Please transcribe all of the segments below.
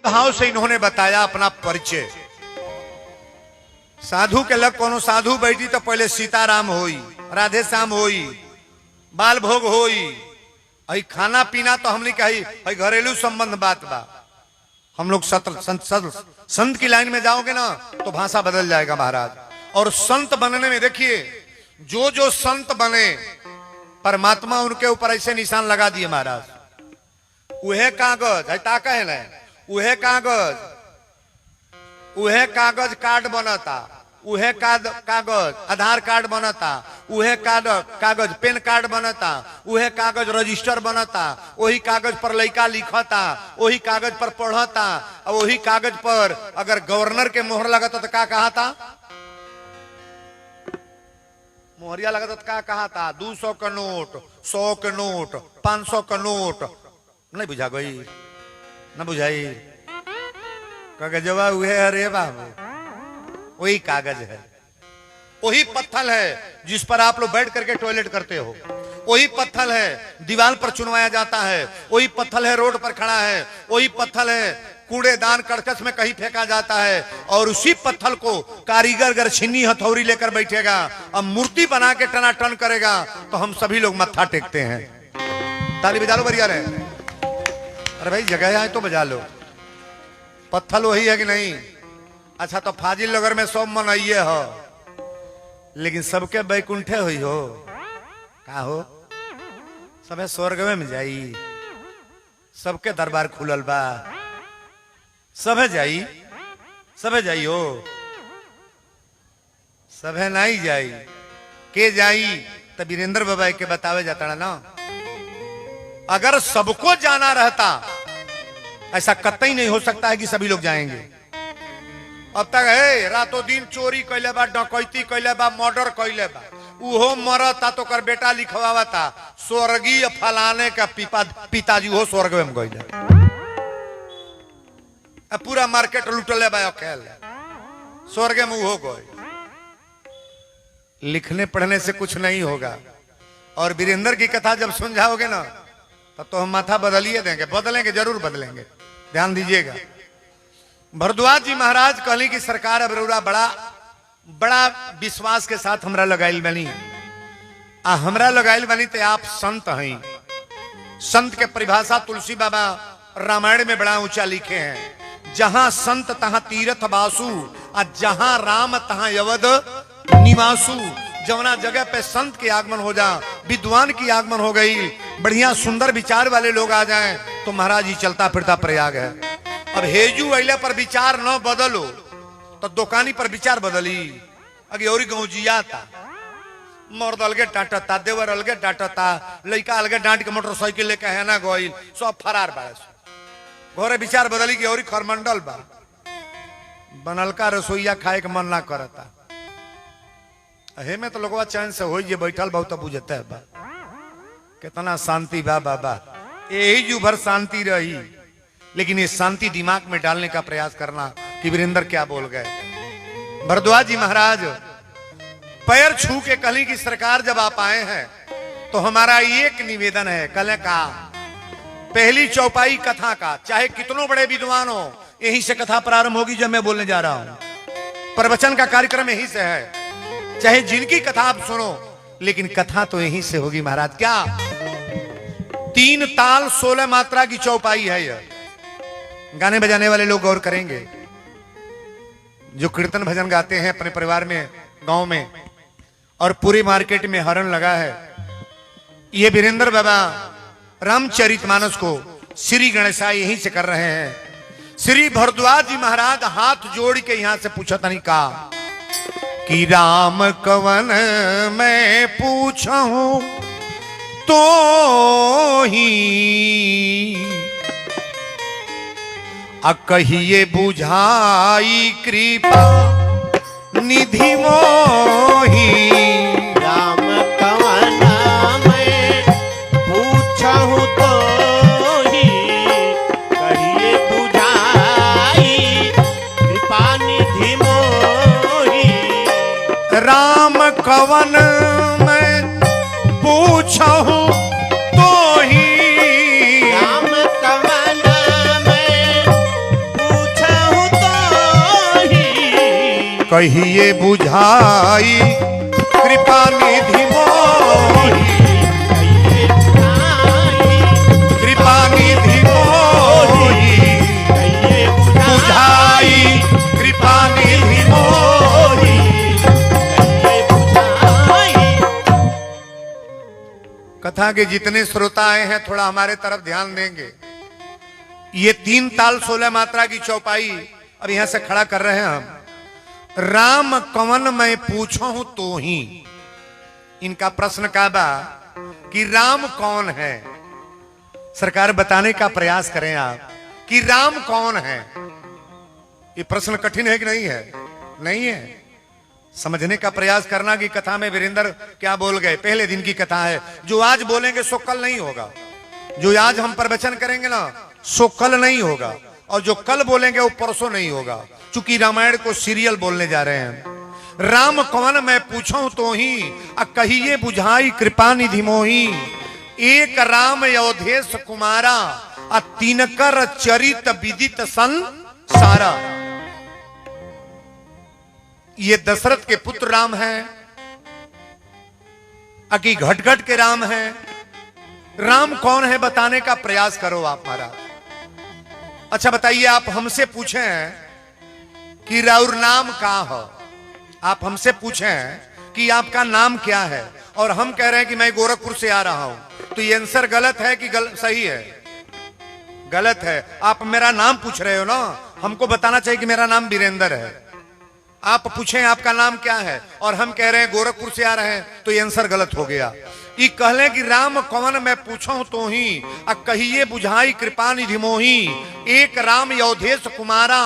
भाव से इन्होंने बताया अपना परिचय। साधु के लग कोनो साधु बैठी तो पहले सीताराम होई, राधे श्याम होई, बाल भोग होई, अई खाना पीना तो हमने कही अई घरेलू संबंध बात बा। हम लोग संत की लाइन में जाओगे ना तो भाषा बदल जाएगा महाराज। और संत बनने में देखिए जो जो संत बने परमात्मा उनके ऊपर ऐसे निशान लगा दिए महाराज। उहे कागज है कहे ना, उहे कागज कार्ड बनता, उहे कागज आधार कार्ड बनता, उहे कागज पेन कार्ड बनता, उहे कागज रजिस्टर बनता, वही कागज पर लड़का लिखता, वही कागज पर पढ़ता, और वही कागज पर अगर गवर्नर के मोहर लगता तो क्या कहा था, मोहरिया लगता तो क्या कहा था, 200 का नोट, 100 का नोट, 500 का नोट। नहीं बुझा गई, न बुझाई कागजवा हुए अरे बाबू वही कागज है, वही पत्थर है जिस पर आप लोग बैठ करके टॉयलेट करते हो, वही पत्थर है दीवार पर चुनवाया जाता है, वही पत्थर है रोड पर खड़ा है, वही पत्थर है कूड़ेदान करकस में कहीं फेंका जाता है। और उसी पत्थर को कारीगर अगर छिन्नी हथौड़ी लेकर बैठेगा अब मूर्ति बना के टनाटन करेगा तो हम सभी लोग मत्था टेकते हैं। ताली बजा लो बढ़िया रहे। अरे भाई जगह आए तो बजा लो। पत्थर वही है कि नहीं? अच्छा तो फाजिल नगर में सब मनाइए हो लेकिन सबके बैकुंठे हुई हो का हो, सबे स्वर्ग में जाई, सबके दरबार खुलल बा, सबे जाई हो, सबे नहीं जाई के जाई तो वीरेंद्र बाबा के बतावे जाता ना। अगर सबको जाना रहता ऐसा कतई नहीं हो सकता है कि सभी लोग जाएंगे। अब तक है रातों दिन चोरी कैले बा, डकैती कैले बा, मर्डर कैले बा, उहो मरता तो कर बेटा लिखवाता स्वर्गीय फलाने का पिताजी हो स्वर्ग में गए, पूरा मार्केट लुटले बा अकेले स्वर्ग में हो गए। लिखने पढ़ने से कुछ नहीं होगा। और वीरेंद्र की कथा जब सुलझाओगे ना तब तो हम माथा बदलिए देंगे, बदलेंगे जरूर बदलेंगे, ध्यान दीजिएगा। भरद्वाज जी महाराज कहली कि सरकार अब रउरा बड़ा विश्वास के साथ हमरा लगाइल बनी, हमरा लगाइल बनी तो आप संत हैं। संत के परिभाषा तुलसी बाबा रामायण में बड़ा ऊंचा लिखे हैं, जहां संत तहां तीर्थ बासु, और जहां राम तहां यवद निवासु। जवना जगह पे संत के आगमन हो जा, विद्वान की आगमन हो गई, बढ़िया सुंदर विचार वाले लोग आ जाएं तो महाराज ही चलता फिरता प्रयाग है। अब हेजू अइले पर विचार न बदलो तो दुकानी पर विचार बदली। अगे और गाँव जिया था, मर्द अलगे डांटता, देवर अलगे डांटता, लड़का अलगे डांट के मोटरसाइकिल लेके है ना गोइल, सब फरार बाड़े। घरे विचार बदली की और खरमंडल बा, बनलका रसोईया खाए के मन ना करता। हे में तो लोगवा चैन से हो जे बैठल बहुत बुझते है बा, कितना शांति बा बाबा, यही जू भर शांति रही। लेकिन ये शांति दिमाग में डालने का प्रयास करना कि वीरेंद्र क्या बोल गए। भरद्वाज जी महाराज पैर छू के कहली कि सरकार जब आप आए हैं तो हमारा एक निवेदन है। कल का पहली चौपाई कथा का, चाहे कितनों बड़े विद्वान हो, यहीं से कथा प्रारंभ होगी जब मैं बोलने जा रहा हूं। प्रवचन का कार्यक्रम यहीं से है, चाहे जिनकी कथा आप सुनो लेकिन कथा तो यहीं से होगी महाराज। क्या 3 ताल 16 मात्रा की चौपाई है यह। गाने बजाने वाले लोग गौर करेंगे, जो कीर्तन भजन गाते हैं अपने परिवार में, गांव में, और पूरी मार्केट में हरण लगा है। ये वीरेंद्र बाबा रामचरितमानस को श्री गणेशाय यहीं से कर रहे हैं। श्री भरद्वाज जी महाराज हाथ जोड़ के यहां से पूछा नहीं का कि राम कवन मैं पूछूं तो ही कहिए बुझाई कृपा निधि मोही। राम कवन मैं पूछूं तो ही कहिए बुझाई कृपा निधि मोही। राम कवन मैं पूछूं तो ही, राम कवन मैं कहिए बुझाई कृपा निधि मोहि, कहिए बुझाई कृपा निधि मोहि, कहिए बुझाई कृपा निधि मोहि। कहिए बुझाई। कथा के जितने श्रोता आए हैं थोड़ा हमारे तरफ ध्यान देंगे। ये 3 ताल 16 मात्रा की चौपाई अब यहां से खड़ा कर रहे हैं हम। राम कवन मैं पूछो हूं तो ही, इनका प्रश्न का बा कि राम कौन है। सरकार बताने का प्रयास करें आप कि राम कौन है। ये प्रश्न कठिन है कि नहीं है? नहीं है। समझने का प्रयास करना कि कथा में वीरेंद्र क्या बोल गए। पहले दिन की कथा है, जो आज बोलेंगे सो कल नहीं होगा। जो आज हम प्रवचन करेंगे ना सो कल नहीं होगा, और जो कल बोलेंगे वो परसों नहीं होगा, चूंकि रामायण को सीरियल बोलने जा रहे हैं। राम कौन मैं पूछूं तो ही, कहिए बुझाई कृपा निधि मोहि। एक राम अयोध्येश कुमारा, तिनकर चरित विदित संसारा। ये दशरथ के पुत्र राम हैं, अकी घट घट के राम हैं। राम कौन है बताने का प्रयास करो आप महाराज। अच्छा बताइए, आप हमसे पूछें कि राउर नाम का हो, आप हमसे पूछें कि आपका नाम क्या है, और हम कह रहे हैं कि मैं गोरखपुर से आ रहा हूं, तो ये आंसर गलत है कि सही है? गलत है। आप मेरा नाम पूछ रहे हो ना, हमको बताना चाहिए कि मेरा नाम वीरेंद्र है। आप पूछें आपका नाम क्या है और हम कह रहे हैं गोरखपुर से आ रहे हैं, तो ये आंसर गलत हो गया। ये कहले कि राम कौन मैं पूछूं तो ही, कहिए बुझाई कृपा निधि मोहि। एक राम अयोध्येश कुमारा,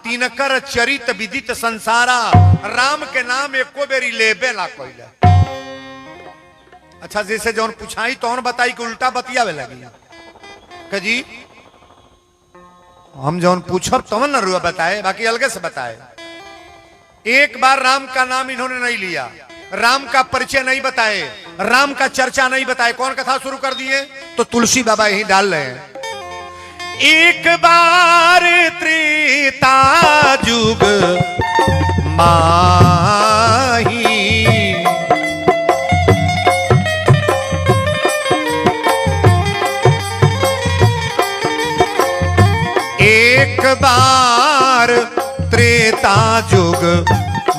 तिनकर चरित विदित संसारा। राम के नाम एको बेरी लेबे ना कोइला। अच्छा, जैसे जौन पूछाई तो बताई कि उल्टा बतियावे लगी कि जी हम जौन पूछब तो न रुआ बताए, बाकी अलगे से बताए। एक बार राम का नाम इन्होंने नहीं लिया, राम का परिचय नहीं बताए, राम का चर्चा नहीं बताए, कौन कथा शुरू कर दिए? तो तुलसी बाबा यही डाल रहे हैं। एक बार त्रेता जुग माही, एक बार त्रेता जुग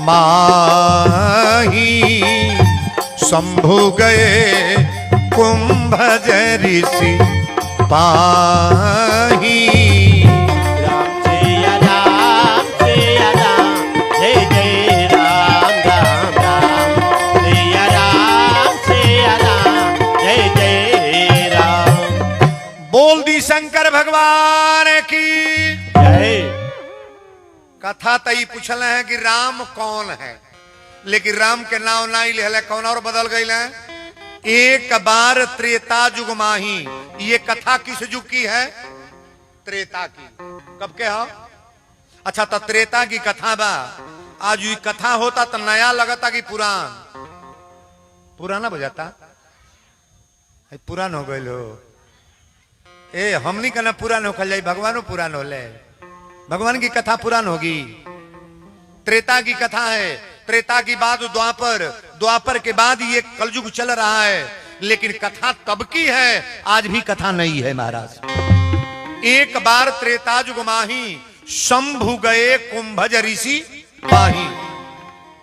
माही। शंभु गए कुंभज ऋषि पाही। राम जय राम जय राम, जय जय राम राम राम। जय राम जय राम, जय जय राम। बोल दी शंकर भगवान की जय। कथा तई पूछल है कि राम कौन है, लेकिन राम के नाम नहीं लिहले, कौन और बदल गई है। एक बार त्रेता जुग माही। ये कथा किस युग की है? त्रेता की। कब के हो? अच्छा, तो त्रेता की कथा बा। आज ये कथा होता तो नया लगता कि पुरान पुराना बजाता। पुरान हो गए लो। ए हमनी का ना पुरान हो जाए, भगवानो पुरान हो ले। भगवान की कथा पुरान होगी। त्रेता की कथा है, त्रेता की बाद द्वापर, द्वापर के बाद ये कलयुग चल रहा है, लेकिन कथा तब की है, आज भी कथा नहीं है महाराज। एक बार त्रेता जुग माही, शंभु गए कुंभज ऋषि पाही।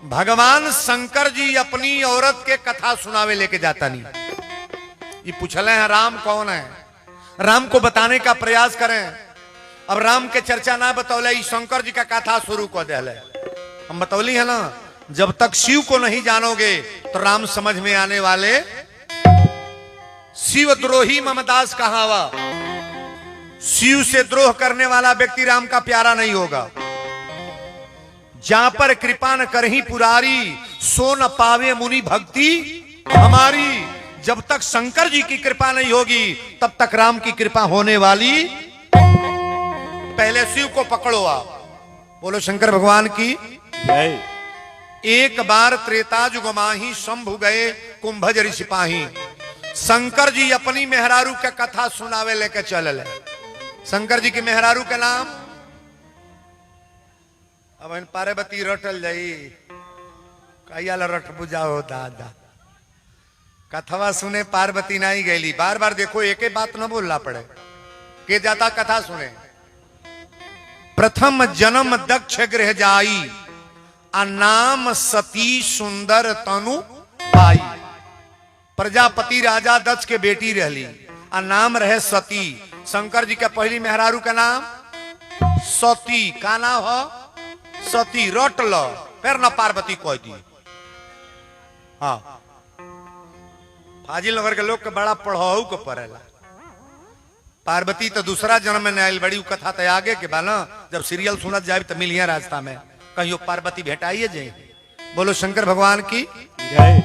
भगवान शंकर जी अपनी औरत के कथा सुनावे लेके जाता नहीं। ये पूछले हैं राम कौन है, राम को बताने का प्रयास करें। अब राम के चर्चा ना बतौले, शंकर जी का कथा शुरू कर दिया। हम बतौली है ना, जब तक शिव को नहीं जानोगे तो राम समझ में आने वाले। शिव द्रोही ममदास कहावा। शिव से द्रोह करने वाला व्यक्ति राम का प्यारा नहीं होगा। जहां पर कृपा न करही पुरारी, सो न पावे मुनि भक्ति हमारी। जब तक शंकर जी की कृपा नहीं होगी तब तक राम की कृपा होने वाली। पहले शिव को पकड़ो आप। बोलो शंकर भगवान की जय। एक बार त्रेता जुग माही, शंभु गए कुंभज ऋषि पाही। शंकर जी अपनी मेहरारू का कथा सुनावे लेके चलल। शंकर जी की मेहरारू का नाम अब इन पार्वती रटल जाई कहिया रट बुझाओ दादा कथवा सुने पार्वती नहीं गईली बार बार देखो एक ही बात न बोलना पड़े के जाता कथा सुने प्रथम जन्म दक्ष गृह जाई आ नाम सती सुंदर तनु पाई प्रजापति राजा दक्ष के बेटी रहली आ नाम रहे सती शंकर जी के पहली मेहरारू का नाम सती का नाम हो सती रट लो फिर न पार्वती कह दी हाँ फाजिल नगर के लोग के बड़ा पढ़ाऊ को पड़ेला पार्वती तो दूसरा जन्म में आयल बड़ी कथा तो आगे के बा ना जब सीरियल सुनत जाए तो मिलिए रास्ता में कहियो पार्वती भेटाइए जाए बोलो शंकर भगवान की जय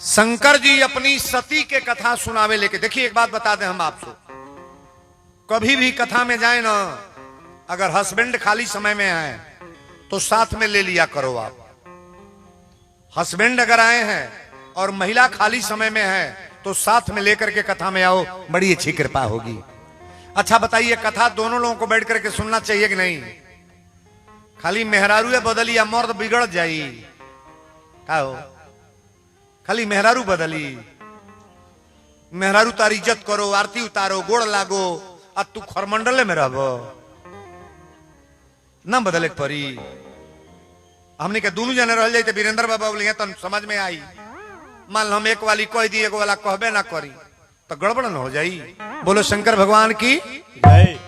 शंकर जी अपनी सती के कथा सुनावे लेके देखिए एक बात बता दें हम आपको कभी भी कथा में जाए ना अगर हस्बैंड खाली समय में है तो साथ में ले लिया करो आप हस्बैंड अगर आए हैं और महिला खाली समय में है तो साथ में लेकर के कथा में आओ बड़ी अच्छी कृपा होगी अच्छा बताइए कथा दोनों लोगों को बैठ करके सुनना चाहिए कि नहीं खाली मेहरारू बदली या मर्द बिगड़ जाई का हो खाली मेहरारू बदली मेहरारू तार इज्जत करो आरती उतारो गोड़ लागो अब तू खरमंडले में रहो ना बदले परी हमने के दोनों जने रह जाते वीरेंद्र बाबा बोलिए तो समझ में आई मान लो हम एक वाली कह दी एक वाला कहबे ना करी तो गड़बड़ न हो जाई बोलो शंकर भगवान की जय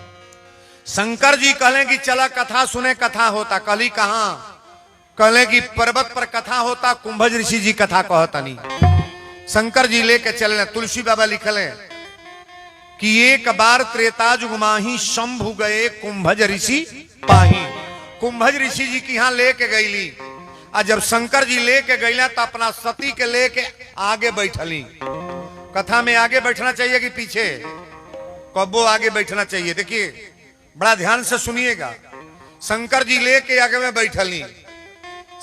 शंकर जी कहले कि चला कथा सुने कथा होता कली कहां कहले कि पर्वत पर कथा होता कुंभज ऋषि जी कथा कहतनी शंकर जी लेके चले तुलसी बाबा लिखले कि एक बार त्रेता युग माही शंभु गए कुंभज ऋषि पाही कुंभज ऋषि जी की यहां लेके गईली आ जब शंकर जी लेके गईला तो अपना सती के लेके आगे बैठली कथा में आगे बैठना चाहिए कि पीछे कब्बो आगे बैठना चाहिए देखिए बड़ा ध्यान से सुनिएगा शंकर जी लेके आगे में बैठली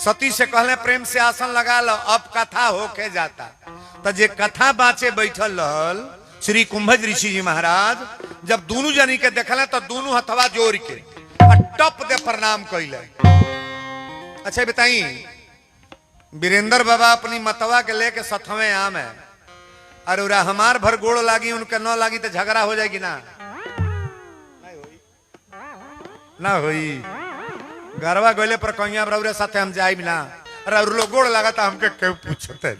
सती से कहले प्रेम से आसन लगा लो अब कथा होके जाता तो जे कथा बाचे बैठल रहल श्री कुंभज ऋषि जी महाराज जब दोनों जनी के देखले तो दोनों हथवा जोड़ के टप दे प्रणाम कैले अच्छा बताई वीरेंद्र बाबा अपनी मतवा के लेके सथवे आम है अरे हमार भर गोड़ लागी उनके न लागी तो झगड़ा हो जाएगी ना ना होई गरबा गोले पर कहिया रौरे साथे हम जाइब ना अरे लोग गोड़ लगा था हमके क्यों पूछते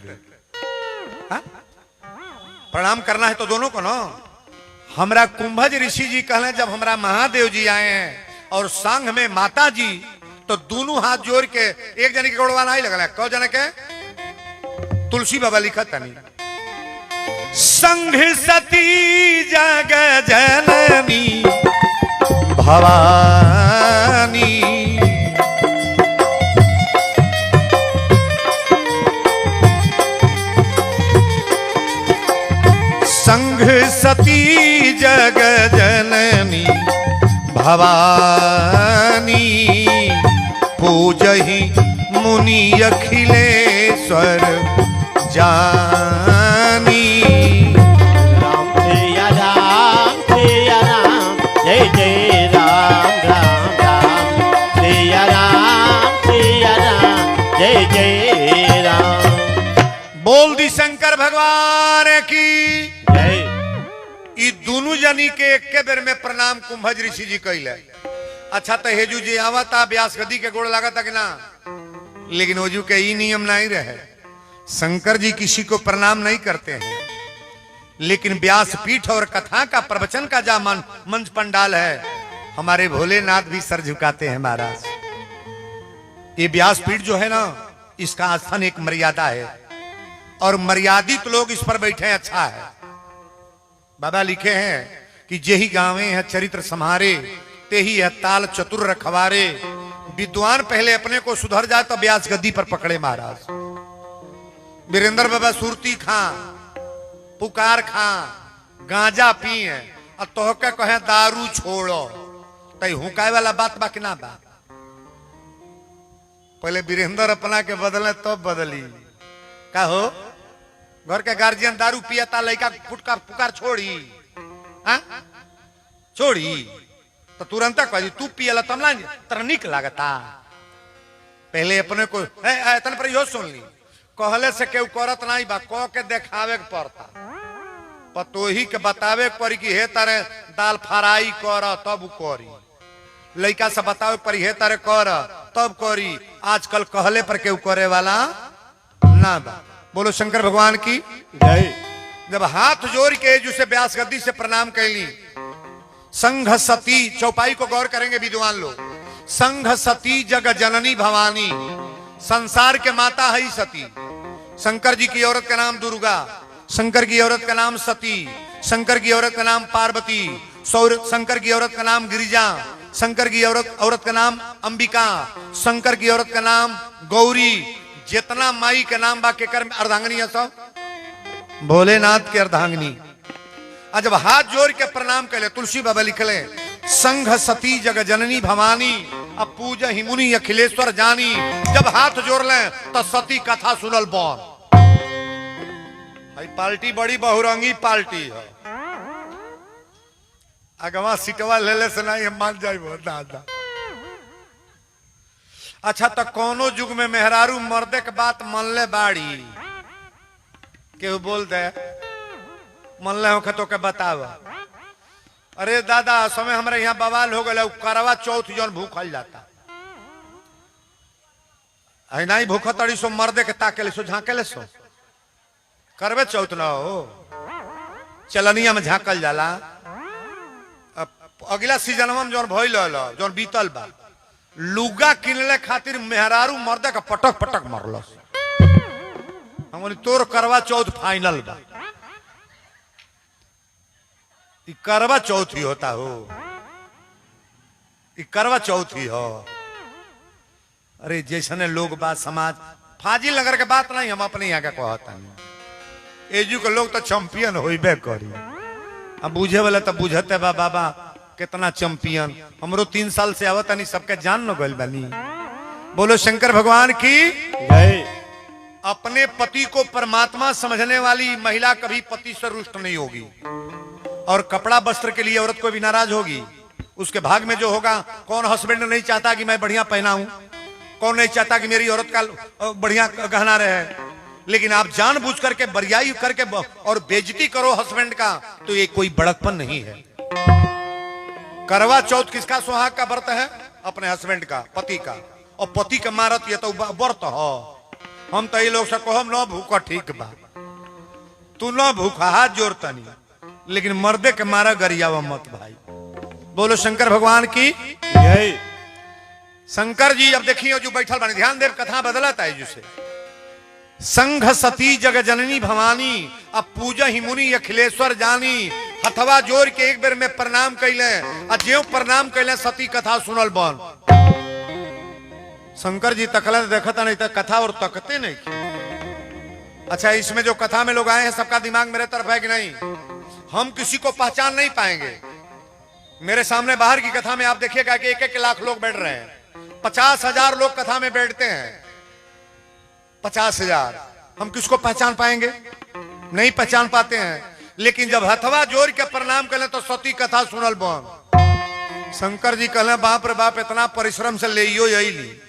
प्रणाम करना है तो दोनों को ना हमरा कुंभज ऋषि जी कहले जब हमरा महादेव जी आए हैं और संघ में माता जी तो दोनों हाथ जोड़ के एक जने के गोड़वा नहीं लगला कौ जने के तुलसी बाबा लिखा तनी संघ सती जग जननी भवानी संघ सती जग जननी भवानी पूजहि मुनि अखिलेश्वर जानी राम जय राम जय जय राम राम राम जय राम जय जय राम बोल दी शंकर भगवान की जय ई दोनों जनी के एक बेर में प्रणाम कुंभज ऋषि जी कैले अच्छा तो हेजू जी आवता व्यास गदी के गोड़ लगा था कि ना लेकिन ओजू के ई नियम नहीं रहे शंकर जी किसी को प्रणाम नहीं करते हैं लेकिन व्यास पीठ और कथा का प्रवचन का जा मंच पंडाल है हमारे भोलेनाथ भी सर झुकाते हैं महाराज ये व्यास पीठ जो है ना इसका स्थान एक मर्यादा है और मर्यादित लोग इस पर बैठे अच्छा है बाबा लिखे हैं कि जेही गावे है चरित्र समारे ते ही है ताल चतुर रखवारे विद्वान पहले अपने को सुधर जाए तो व्यास गद्दी पर पकड़े महाराज वीरेंद्र बाबा सुरती खां पुकार खां गांजा पिए और तोहके कहे दारू छोड़ो तई हुकाए वाला बात बा कि ना बा पहले वीरेंद्र अपना के बदले तो बदली का हो घर के गार्जियन दारू पियता लड़का फुटकार पुकार छोड़ी हाँ? छोड़ी तो तो तुरंत कह दी तू पियला तमला तर निक लागता। पहले अपने को तन पर यो सुन ली कहले से केहू करत नहीं बा कह के देखावे के पड़ता पतोही के बतावे के पड़ी कि हे तारे दाल फ्राई कर तब करी लड़का से बतावे पड़ी हे तारे कर तब करी। आजकल कहले पर केहू करे वाला ना बा। बोलो शंकर भगवान की जय। जब हाथ जोड़ के जिसे व्यास गद्दी से प्रणाम कैली संघ सती चौपाई को गौर करेंगे विद्वान लोग। संघ सती जग जननी भवानी संसार के माता है सती। शंकर जी की औरत का नाम दुर्गा, शंकर की औरत का नाम सती, शंकर की औरत का नाम पार्वती, शंकर की औरत का नाम गिरिजा, शंकर की औरत का नाम अंबिका, शंकर की औरत का नाम गौरी। जितना माई के नाम बा के कर अर्धांगिनी है सब भोलेनाथ के अर्धांगिनी। आज जब हाथ जोड़ के प्रणाम करे तुलसी बाबा लिखले संघ सती जग जननी भवानी अब पूजा ही मुनि अखिलेश्वर जानी। जब हाथ जोड़ ले तो सती कथा सुनल बौन। भाई पार्टी बड़ी बहुरंगी पार्टी है। अगवा सीटवा ले ले से नहीं हम मान जाए दादा। अच्छा तो कोनो युग में मेहरारू मर्दे के बात मन ले बाड़ी केहू बोल दे मन ले हो तो के बताव। अरे दादा समय हमारे यहाँ बवाल हो गया करवा चौथ जौन भूखल जाता है नहीं भूख तड़ी सो मर्दे के ताके ले सो झाँके ले सो करवे चौथ ना हो चलनिया में झाँकल जाला। अगला सीजन में जौन भइल जौन बीतल बा लुगा किनले खातिर मेहरारू मर्दे का पटक पटक मरलस। हम तोर करवा चौथ फाइनल बा। करवा चौथ ही होता हो करवा चौथ ही हो। अरे जैसने लोग बात समाज फाजिल नगर के बात नहीं हम अपने यहाँ का कहता नहीं। एजू के लोग तो चैंपियन होइबे करी। अब बुझे वाला तो बुझते बा बाबा कितना चैंपियन। हमरो 3 साल से आवत नहीं सबके जान न गइल बानी। बोलो शंकर भगवान की जय। अपने पति को परमात्मा समझने वाली महिला कभी पति से रुष्ट नहीं होगी और कपड़ा वस्त्र के लिए औरत को भी नाराज होगी। उसके भाग में जो होगा कौन हस्बैंड नहीं चाहता कि मैं बढ़िया पहनाऊं, कौन नहीं चाहता कि मेरी औरत का बढ़िया गहना रहे। लेकिन आप जानबूझ करके बरियाई करके और बेइज्जती करो हस्बैंड का तो ये कोई बड़कपन नहीं है। करवा चौथ किसका सुहाग का व्रत है? अपने हस्बैंड का, पति का। और पति का मारत ये तो व्रत हो। हम तो ये लोग से कहो न भूखा ठीक बा तू न भूखा हाथ जोड़ता नहीं लेकिन मर्दे के मारा गरियावा मत भाई। बोलो शंकर भगवान की जय। शंकर जी अब देखिए जो बैठल बने ध्यान देव कथा बदलत है जिसे संघ सती जग जननी भवानी अब पूजा ही मुनि अखिलेश्वर जानी। हथवा जोड़ के एक बेर में प्रणाम कैले और ज्यों प्रणाम कैले सती कथा सुनल बन। शंकर जी तकला देखता नहीं था कथा और तकते नहीं। अच्छा इसमें जो कथा में लोग आए हैं सबका दिमाग मेरे तरफ है कि नहीं? हम किसी को पहचान नहीं पाएंगे। मेरे सामने बाहर की कथा में आप देखिएगा कि 1-1 लाख लोग बैठ रहे हैं। 50,000 लोग कथा में बैठते हैं। 50,000 हम किसको पहचान पाएंगे? नहीं पहचान पाते हैं। लेकिन जब हथवा जोड़ के प्रणाम करें तो सती कथा सुनल बन। शंकर जी कहले बाप रे बाप इतना परिश्रम से ले ली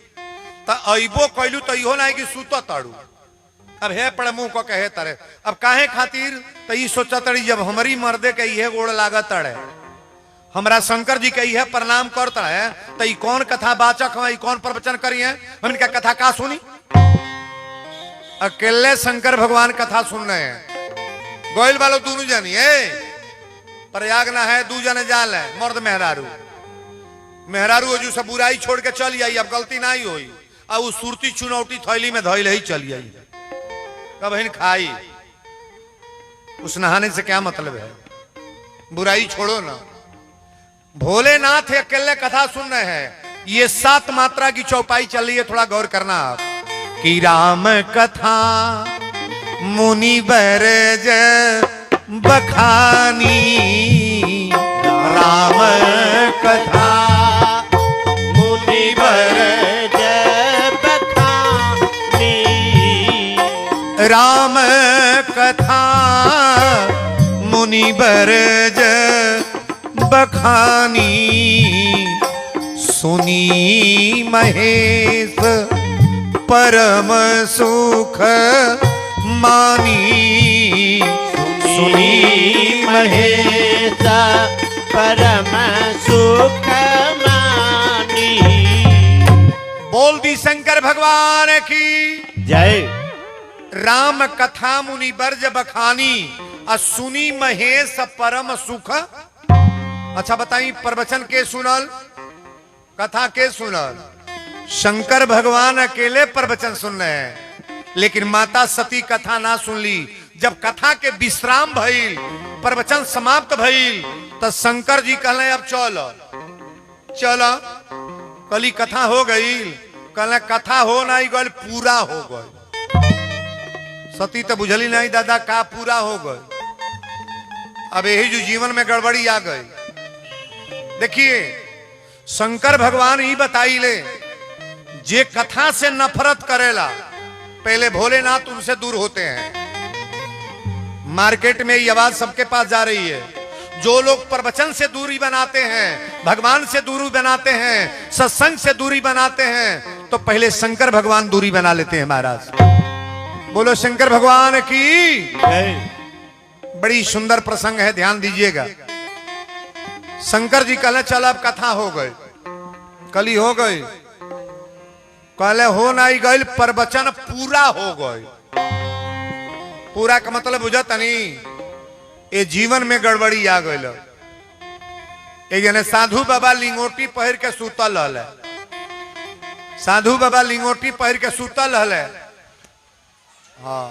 तो अबो कैलू तो इहो नहीं कि सूत ताड़ू। अब हे पड़े मुंह को कहे तरे अब काहे खातिर तो ये सोचा तड़ी जब हमारी मर्दे के ये गोड़ लागत तड़े हमरा शंकर जी के ये प्रणाम करता है तो ये कौन कथा वाचक है, कौन प्रवचन करी है? हम इनका कथा का सुनी? अकेले शंकर भगवान कथा सुन रहे हैं। गोयल वालों दोनों जनी है प्रयाग ना है, 2 जने जाल है मर्द मेहरारू। मेहरारू जो सब बुराई छोड़ के चल आई अब गलती ना ही हुई अब वो सुरती चुनौती थैली में धैल ही चली आई कब हिन खाई। उस नहाने से क्या मतलब है? बुराई छोड़ो ना। भोलेनाथ अकेले कथा सुन रहे हैं। ये 7 मात्रा की चौपाई चल रही है, थोड़ा गौर करना आप। कि राम कथा मुनि बरज बखानी राम कथा मुनि बरज बखानी राम कथा मुनि बरज बखानी सुनी महेश परम सुख मानी। सुनी महेश परम सुख मानी। बोल दी शंकर भगवान की जय। राम कथा मुनि बर्ज बखानी आ सुनी महेश परम सुख। अच्छा बताई प्रवचन के सुनल, कथा के सुनल? शंकर भगवान अकेले प्रवचन सुन रहे हैं, लेकिन माता सती कथा ना सुन ली। जब कथा के विश्राम भइल, प्रवचन समाप्त भइल, तो शंकर जी कहले अब चलो चलो। कली कथा हो गई, कहले कथा हो नहीं गई, पूरा हो गई। सती तो बुझली नहीं दादा का पूरा हो गई। अब यही जो जीवन में गड़बड़ी आ गई। देखिए शंकर भगवान ही बताई ले, जे कथा से नफरत करेला पहले भोलेनाथ उनसे दूर होते हैं। मार्केट में ये आवाज सबके पास जा रही है, जो लोग प्रवचन से दूरी बनाते हैं, भगवान से दूरी बनाते हैं, सत्संग से दूरी बनाते हैं, तो पहले शंकर भगवान दूरी बना लेते हैं महाराज। बोलो शंकर भगवान की जय। बड़ी सुंदर प्रसंग है, ध्यान दीजिएगा। शंकर जी कहले चल अब कथा हो गई, कली हो गई, कहले हो नहीं गई, प्रवचन पूरा हो गई। पूरा का मतलब बुझत नहीं, ये जीवन में गड़बड़ी आ गई। एक जने साधु बाबा लिंगोटी पहिर के सुतल है, साधु बाबा लिंगोटी पहिर के सुतल है। हाँ